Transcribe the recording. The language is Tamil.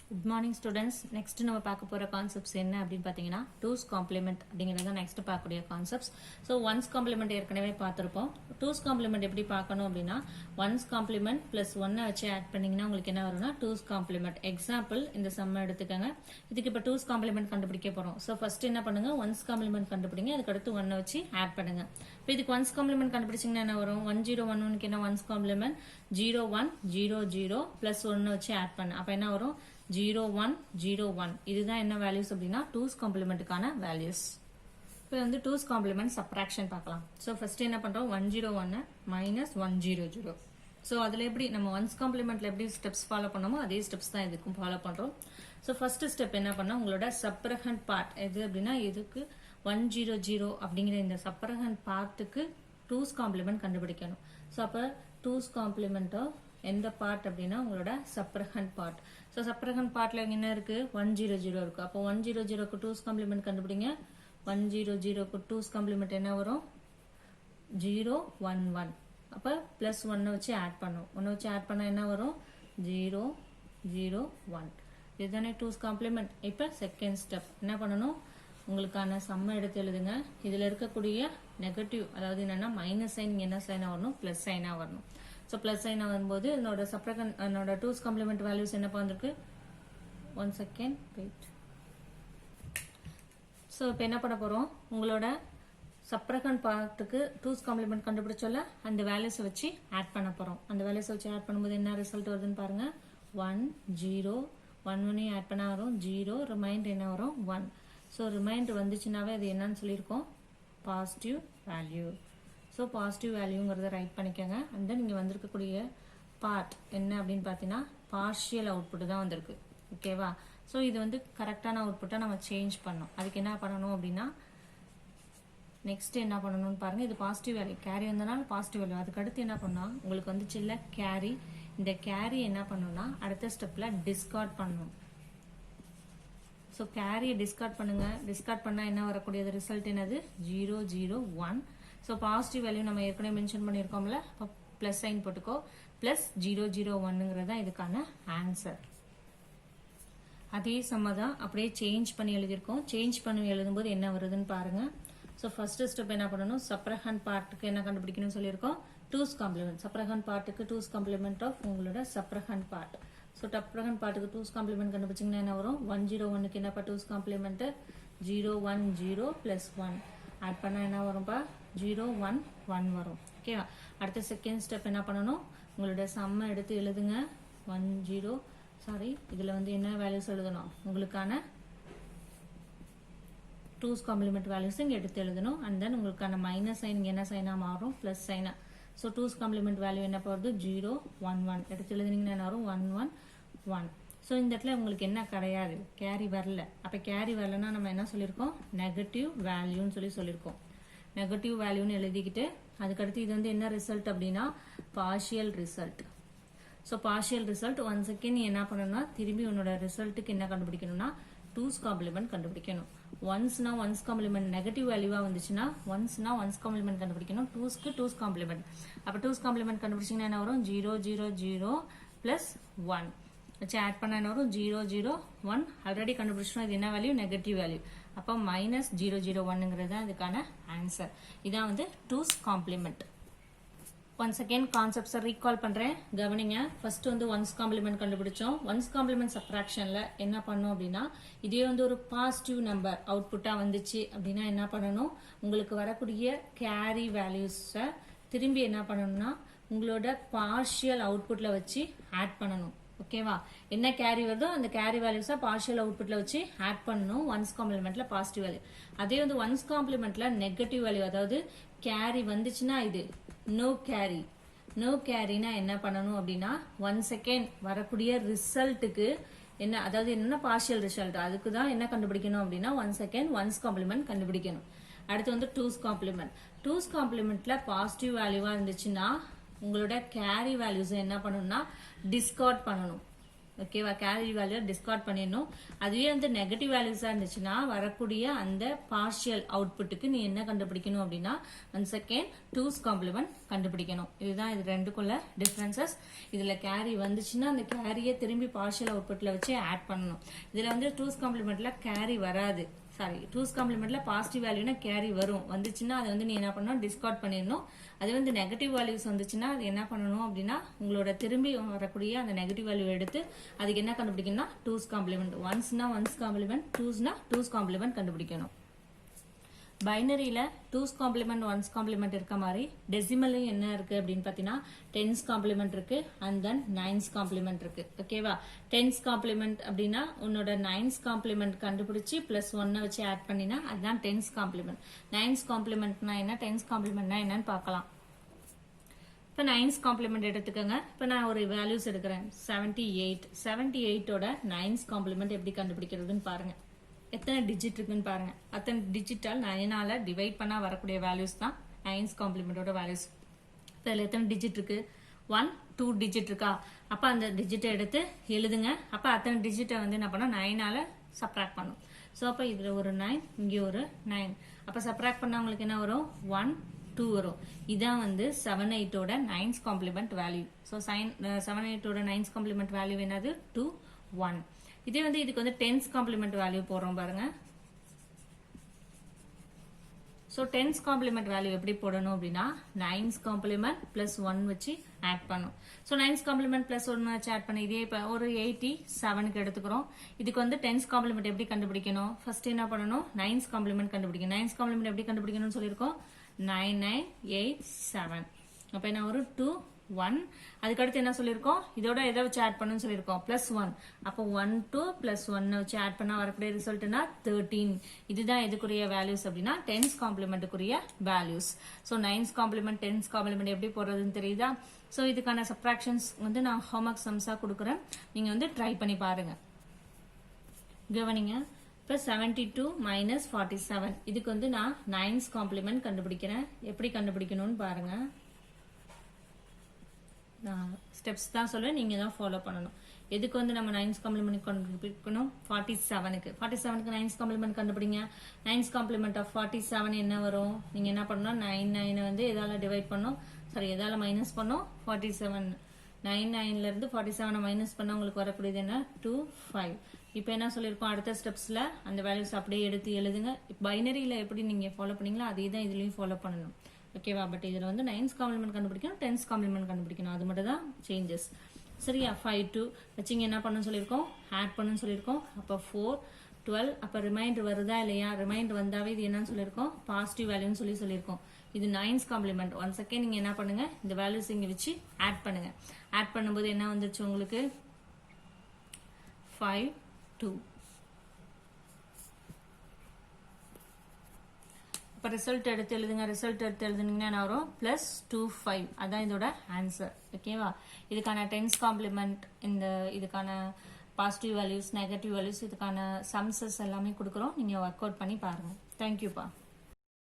Good morning students. Next நம்ம பார்க்க போற concepts என்ன அப்படின்னு பார்த்தீங்கன்னா 2's complement அப்படிங்கிறது தான் next பார்க்கக்கூடிய concepts. So 1's complement ஏற்கனவே பார்த்திருப்போம். 2's complement எப்படி பார்க்கணும் அப்படின்னா 1's complement plus 1 வச்சு ஆட் பண்ணீங்கன்னா உங்களுக்கு என்ன வரும்னா 2's complement. எக்ஸாம்பிள் இந்த சம் எடுத்துக்கங்க. இதுக்கு இப்ப 2's complement கண்டுபிடிக்க போறோம். So first என்ன பண்ணுங்க 1's complement கண்டுபிடிங்க. அதுக்கு அடுத்து 1 வச்சு ஆட் பண்ணுங்க. இப்போ இதுக்கு 1's complement கண்டுபிடிச்சீங்கன்னா என்ன வரும் 1011 க்கு என்ன 1's complement 0100 plus 1 வச்சு ஆட் பண்ணு. அப்ப என்ன வரும் 0101 இதுதான் என்ன வேல்யூஸ் அப்படின்னா 2's complementக்கான வேல்யூஸ். இப்போ வந்து 2's complement subtraction பார்க்கலாம். ஸோ ஃபர்ஸ்ட் என்ன பண்றோம் 101 மைனஸ் 100. ஸோ அதில் எப்படி நம்ம 1's complementல எப்படி ஸ்டெப்ஸ் ஃபாலோ பண்ணோமோ அதே ஸ்டெப்ஸ் தான் இதுக்கும் ஃபாலோ பண்றோம். ஸோ ஃபர்ஸ்ட் ஸ்டெப் என்ன பண்ணோம் உங்களோட சப்ரஹண்ட் பார்ட் எது அப்படின்னா இதுக்கு 100 அப்படிங்கிற இந்த சப்ரஹண்ட் பார்ட்டுக்கு 2's complement கண்டுபிடிக்கணும். ஸோ அப்போ 2's complement எந்த பார்ட் அப்படின்னா உங்களோட சப்ரஹண்ட் பார்ட். ஸோ சப்ரஹண்ட் பார்ட்ல என்ன இருக்கு 100 இருக்கு. அப்போ 100க்கு 2's complement கண்டுபிடிங்க. 100க்கு 2's complement என்ன வரும் 011. அப்போ பிளஸ் 1 வச்சு ஆட் பண்ணும். 1 வச்சு ஆட் பண்ணா என்ன வரும் 001. இதுதானே 2's complement. இப்போ செகண்ட் ஸ்டெப் என்ன பண்ணணும் உங்களுக்கான சம்ம எடுத்து எழுதுங்க. இதுல இருக்கக்கூடிய நெகட்டிவ் அதாவது என்னன்னா மைனஸ் சைன் என்ன சைனா வரணும் பிளஸ் சைனா வரணும். ஸோ பிளஸ் சைனா வரும்போது என்னோட சப்ரகண்ட் என்னோட 2's complement வேல்யூஸ் என்ன வந்திருக்கு 1 செகண்ட் வெயிட். ஸோ இப்போ என்ன பண்ண போறோம் உங்களோட சப்ரகண்ட் பார்ட்டுக்கு 2's complement கண்டுபிடிச்சோம்ல அந்த வேல்யூஸை வச்சு ஆட் பண்ண போறோம். அந்த வேல்யூஸை வச்சு ஆட் பண்ணும்போது என்ன ரிசல்ட் வருதுன்னு பாருங்க 1 0 1 ஆட் பண்ண வரும் 0 ரிமைண்டர் என்ன வரும் 1. ஸோ ரிமைண்டர் வந்துச்சுனாவே அது என்னன்னு சொல்லியிருக்கோம் பாசிட்டிவ் வேல்யூ. ஸோ பாசிட்டிவ் வேல்யூங்கிறத ரைட் பண்ணிக்கோங்க. அண்ட் தென் இங்கே வந்திருக்கக்கூடிய பார்ட் என்ன அப்படின்னு பார்த்தீங்கன்னா பார்ஷியல் அவுட்புட் தான் வந்திருக்கு. ஓகேவா. ஸோ இது வந்து கரெக்டான அவுட்புட்டை நம்ம சேஞ்ச் பண்ணோம். அதுக்கு என்ன பண்ணணும் அப்படின்னா நெக்ஸ்ட் என்ன பண்ணணும்னு பாருங்க. இது பாசிட்டிவ் வேல்யூ கேரி வந்தனால பாசிட்டிவ் வேல்யூ. அதுக்கு அடுத்து என்ன பண்ணா உங்களுக்கு வந்துச்சு இல்லை கேரி. இந்த கேரி என்ன பண்ணணும்னா அடுத்த ஸ்டெப்ல டிஸ்கார்ட் பண்ணணும். ஸோ கேரியை டிஸ்கார்ட் பண்ணுங்க. டிஸ்கார்ட் பண்ணா என்ன வரக்கூடியது ரிசல்ட் என்னது 001. ஸோ பாசிட்டிவ் வேல்யூ நம்ம ஏற்கனவே மென்ஷன் பண்ணியிருக்கோம்ல பிளஸ் சைன் போட்டுக்கோ பிளஸ் 001ங்கிறதா இதுக்கான ஆன்சர். அதே சம்ம தான் அப்படியே சேஞ்ச் பண்ணி எழுதியிருக்கோம். சேஞ்ச் பண்ணி எழுதும்போது என்ன வருதுன்னு பாருங்க. ஸோ ஃபர்ஸ்ட் ஸ்டெப் என்ன பண்ணணும் சப்ரஹண்ட் பார்ட்டுக்கு என்ன கண்டுபிடிக்கணும்னு சொல்லியிருக்கோம் 2's complement. சப்ரஹண்ட் பார்ட்டுக்கு 2's complement ஆஃப் உங்களோட சப்ரஹண்ட் பார்ட். ஸோ சப்ரஹண்ட் பார்ட்டுக்கு 2's complement கண்டுபிடிச்சிங்கன்னா என்ன வரும் 101க்கு என்னப்பா 2's complement 010 பிளஸ் 1 ஆட் பண்ணா என்ன வரும்பா 011 வரும். ஓகேவா. அடுத்த செகண்ட் ஸ்டெப் என்ன பண்ணணும் உங்களோட சம்ம எடுத்து எழுதுங்க. 10 சாரி இதுல வந்து என்ன வேல்யூஸ் எழுதணும் உங்களுக்கான 2's complement வேல்யூஸ் இங்க எடுத்து எழுதணும். அண்ட் தென் உங்களுக்கான மைனஸ் சைன் என்ன சைனா மாறும் plus China. So 2's complement value என்ன போகுது 011 எடுத்து எழுதுனீங்கன்னா என்ன வரும் 111. ஸோ இந்த இடத்துல உங்களுக்கு என்ன கிடையாது கேரி வரல. அப்போ கேரி வரலன்னா நம்ம என்ன சொல்லியிருக்கோம் நெகட்டிவ் வேல்யூன்னு சொல்லியிருக்கோம். நெகட்டிவ் வேல்யூன்னு எழுதிக்கிட்டு அதுக்கடுத்து இது வந்து என்ன ரிசல்ட் அப்படின்னா partial result. So partial result once again நீ என்ன பண்ணணும்னா திரும்பி உன்னோட ரிசல்ட்டுக்கு என்ன கண்டுபிடிக்கணும்னா 2's complement கண்டுபிடிக்கணும். ஒன்ஸ்னா 1's complement நெகட்டிவ் வேல்யூவா வந்துச்சுன்னா ஒன்ஸ்னா 1's complement கண்டுபிடிக்கணும். 2's complement. அப்போ 2's complement கண்டுபிடிச்சிங்கன்னா என்ன வரும் 000 பிளஸ் 1 வச்சு ஆட் பண்ண என்ன வரும் 001. ஆல்ரெடி கண்டுபிடிச்சோம் இது என்ன வேல்யூ நெகட்டிவ் வேல்யூ. அப்போ மைனஸ் 001ங்கிறது தான் இதுக்கான ஆன்சர். இதான் வந்து 2's complement. ஒன்ஸ் அகேன் கான்செப்ட்ஸை ரீகால் பண்றேன் கவனிங்க. ஃபர்ஸ்ட் வந்து 1's complement கண்டுபிடிச்சோம். 1's complement சப்ட்ராக்ஷன்ல என்ன பண்ணோம் அப்படின்னா இதே வந்து ஒரு பாசிட்டிவ் நம்பர் அவுட்புட்டா வந்துச்சு அப்படின்னா என்ன பண்ணணும் உங்களுக்கு வரக்கூடிய கேரி வேல்யூஸை திரும்பி என்ன பண்ணணும்னா உங்களோட பார்ஷியல் அவுட்புட்ல வச்சு ஆட் பண்ணணும். ஓகேவா. என்ன கேரி வருதோ அந்த கேரி வேல்யூஸை பார்ஷியல் அவுட்புட்ல வச்சு ஆட் பண்ணணும் 1's complementல பாசிட்டிவ் வேல்யூ. அதே வந்து 1's complementல நெகட்டிவ் வேல்யூ அதாவது கேரி வந்துச்சுன்னா இது நோ கேரி. நோ கேரினா என்ன பண்ணணும் அப்படின்னா 1 செகண்ட் வரக்கூடிய ரிசல்ட்டுக்கு என்ன அதாவது என்னன்னா பார்ஷியல் ரிசல்ட் அதுக்கு தான் என்ன கண்டுபிடிக்கணும் அப்படின்னா 1 செகண்ட் 1's complement கண்டுபிடிக்கணும். அடுத்து வந்து 2's complement. 2's complementல பாசிட்டிவ் வேல்யூவா இருந்துச்சுன்னா உங்களோட கேரி வேல்யூஸ் என்ன பண்ணணும்னா டிஸ்கார்ட் பண்ணணும். ஓகேவா, கேரி வேல்யூ டிஸ்கார்ட் பண்ணிடணும். அதுவே வந்து நெகட்டிவ் வேல்யூஸா இருந்துச்சுன்னா வரக்கூடிய அந்த பார்ஷியல் அவுட்புட்டுக்கு நீ என்ன கண்டுபிடிக்கணும் அப்படின்னா ஒன்ஸ் அகேன் 2's காம்ப்ளிமெண்ட் கண்டுபிடிக்கணும். இதுதான் இது ரெண்டுக்குள்ள டிஃபரன்சஸ். இதுல கேரி வந்துச்சுன்னா அந்த கேரியை திரும்பி பார்ஷியல் அவுட்புட்ல வச்சு ஆட் பண்ணணும். இதுல வந்து 2's காம்ப்ளிமெண்ட்ல கேரி வராது. சாரி, 2's காம்ப்ளிமெண்ட்ல பாசிட்டிவ் வேல்யூனா கேரி வரும். வந்துச்சுன்னா அதை வந்து நீ என்ன பண்ணணும், டிஸ்கார்ட் பண்ணிடணும். அது வந்து நெகட்டிவ் வேல்யூஸ் வந்துச்சுன்னா அது என்ன பண்ணணும் அப்படின்னா உங்களோட திரும்பி வரக்கூடிய அந்த நெகட்டிவ் வேல்யூ எடுத்து அதுக்கு என்ன கண்டுபிடிக்கணும்னா 2's காம்ப்ளிமெண்ட். ஒன்ஸ்னா 1's காம்ப்ளிமெண்ட், 2ஸ்னா 2's காம்ப்ளிமெண்ட் கண்டுபிடிக்கணும். பைனரியில 2's காம்ப்ளிமெண்ட் 1's காம்ப்ளிமெண்ட் இருக்க மாதிரி டெசிமலையும் என்ன இருக்கு அப்படின்னு பாத்தீங்கன்னா 10's காம்ப்ளிமெண்ட் இருக்கு அண்ட் தென் 9's காம்ப்ளிமெண்ட் இருக்கு. ஓகேவா, 10's காம்ப்ளிமெண்ட் அப்படின்னா உன்னோட 9's காம்ப்ளிமெண்ட் கண்டுபிடிச்சு பிளஸ் 1 வச்சு ஆட் பண்ணினா அதுதான் 10's காம்ப்ளிமெண்ட். 9's காம்ப்ளிமெண்ட்னா என்ன, 10's காம்ப்ளிமெண்ட்னா என்னன்னு பார்க்கலாம். இப்போ 9's காம்ப்ளிமெண்ட் எடுத்துக்கோங்க. இப்போ நான் ஒரு வேல்யூஸ் எடுக்கிறேன் 78. 78ஓட 9's காம்ப்ளிமெண்ட் எப்படி கண்டுபிடிக்கிறதுன்னு பாருங்க. எத்தனை டிஜிட் இருக்குன்னு பாருங்க. அத்தனை டிஜிட்டால் 9ஆல டிவைட் பண்ணா வரக்கூடிய வேல்யூஸ் தான் 9's காம்ப்ளிமெண்டோட வேல்யூஸ். இப்போ இதில் எத்தனை டிஜிட் இருக்கு, 1 2 டிஜிட் இருக்கா. அப்போ அந்த டிஜிட்டை எடுத்து எழுதுங்க. அப்போ அத்தனை டிஜிட்டை வந்து என்ன பண்ணோம், 9ஆல சப்ராக்ட் பண்ணும். ஸோ அப்போ இதில் ஒரு 9, இங்கே ஒரு 9. அப்போ சப்ராக்ட் பண்ணா உங்களுக்கு என்ன வரும், 1 2 வரும். இதான் வந்து 78ஓட 9's காம்ப்ளிமெண்ட் வேல்யூ. ஸோ 78ஓட 9's காம்ப்ளிமெண்ட் வேல்யூ என்னது, 2 1. இதே வந்து இதுக்கு வந்து 10's காம்ப்ளிமெண்ட் வேல்யூ போடுறோம் பாருங்க. ஸோ 10's காம்ப்ளிமெண்ட் வேல்யூ எப்படி போடணும் அப்படின்னா 9's காம்ப்ளிமெண்ட் பிளஸ் 1 வச்சு ஆட் பண்ணும். ஸோ 9's காம்ப்ளிமெண்ட் பிளஸ் 1 வச்சு ஆட் பண்ண இதே இப்போ ஒரு 87க்கு எடுத்துக்கிறோம். இதுக்கு வந்து 10's காம்ப்ளிமெண்ட் எப்படி கண்டுபிடிக்கணும், ஃபர்ஸ்ட் என்ன பண்ணணும், 9's காம்ப்ளிமெண்ட் கண்டுபிடிக்கணும். 9's காம்ப்ளிமெண்ட் எப்படி கண்டுபிடிக்கணும்னு சொல்லியிருக்கோம், 9987. அப்போ என்ன ஒரு 2 1. அதுக்கடுத்து என்ன சொல்லியிருக்கோம், இதோட எதை வச்சு ஆட் பண்ணணும்னு சொல்லியிருக்கோம், பிளஸ் 1. அப்போ 1 2 பிளஸ் 1 வச்சு ஆட் பண்ணா வரக்கூடிய ரிசல்ட்னா 13. இதுதான் எதுக்குரிய வேல்யூஸ் அப்படின்னா 10's காம்ப்ளிமெண்ட்டுக்குரிய values. So 9's complement 10's complement எப்படி போடுறதுன்னு தெரியுதா. ஸோ இதுக்கான சப்ராக்ஷன்ஸ் வந்து நான் ஹோம்ஒர்க் சம்ஸா கொடுக்குறேன், நீங்க வந்து ட்ரை பண்ணி பாருங்க. கவனிங்க. இப்போ 72 மைனஸ் 47 இதுக்கு வந்து நான் 9's காம்ப்ளிமெண்ட் கண்டுபிடிக்கிறேன். எப்படி கண்டுபிடிக்கணும்னு பாருங்க. ஸ்டெப்ஸ் தான் சொல்லுவேன், நீங்க தான் ஃபாலோ பண்ணணும். எதுக்கு வந்து நம்ம 9's காம்ப்ளிமெண்ட் கண்டுபிடிக்கணும், 47க்கு 9's காம்ப்ளிமெண்ட் கண்டுபிடிங்க. 9's காம்ப்ளிமெண்ட் ஆஃப் 47 என்ன வரும், நீங்க என்ன பண்ணணும், 9 வந்து எதால டிவைட் பண்ணணும், சாரி எதால மைனஸ் பண்ணோம், 47 99ல இருந்து 47 மைனஸ் பண்ணா உங்களுக்கு வரக்கூடியது என்ன, 2 5. இப்போ என்ன சொல்லியிருக்கோம், அடுத்த ஸ்டெப்ஸ்ல அந்த வேல்யூஸ் அப்படியே எடுத்து எழுதுங்க. பைனரியில எப்படி நீங்க ஃபாலோ பண்ணீங்களோ அதே தான் இதுலயும் ஃபாலோ பண்ணணும். ஓகேவா, பட் இதுல வந்து 9's காம்ப்ளிமெண்ட் கண்டுபிடிக்கணும், 10's காம்ப்ளிமெண்ட் கண்டுபிடிக்கணும், அது மட்டும் தான் சேஞ்சஸ். சரியா, 5 2 வச்சிங்க என்ன பண்ணணும்னு சொல்லியிருக்கோம், ஆட் பண்ணணும்னு சொல்லியிருக்கோம். அப்போ 4 12. அப்போ ரிமைண்டர் வருதா இல்லையா, ரிமைண்டர் வந்தாவே இது என்னன்னு சொல்லியிருக்கோம், பாசிட்டிவ் வேல்யூன்னு சொல்லியிருக்கோம். இது 9's காம்ப்ளிமெண்ட். ஒன் செகண்ட் நீங்க என்ன பண்ணுங்க, இந்த வேல்யூஸ் இங்க வச்சு ஆட் பண்ணுங்க. ஆட் பண்ணும்போது என்ன வந்துருச்சு உங்களுக்கு, 5 2. இப்போ ரிசல்ட் எடுத்து எழுதுங்க. ரிசல்ட் எடுத்து எழுதுனீங்கன்னா என்ன வரும், பிளஸ் 2 5. அதான் இதோட ஆன்சர். ஓகேவா, இதுக்கான 10's காம்ப்ளிமெண்ட், இந்த இதுக்கான பாசிட்டிவ் வேல்யூஸ் நெகட்டிவ் வேல்யூஸ் இதுக்கான சம்ஸஸ் எல்லாமே கொடுக்குறோம். நீங்க ஒர்க் அவுட் பண்ணி பாருங்க. தேங்க்யூப்பா.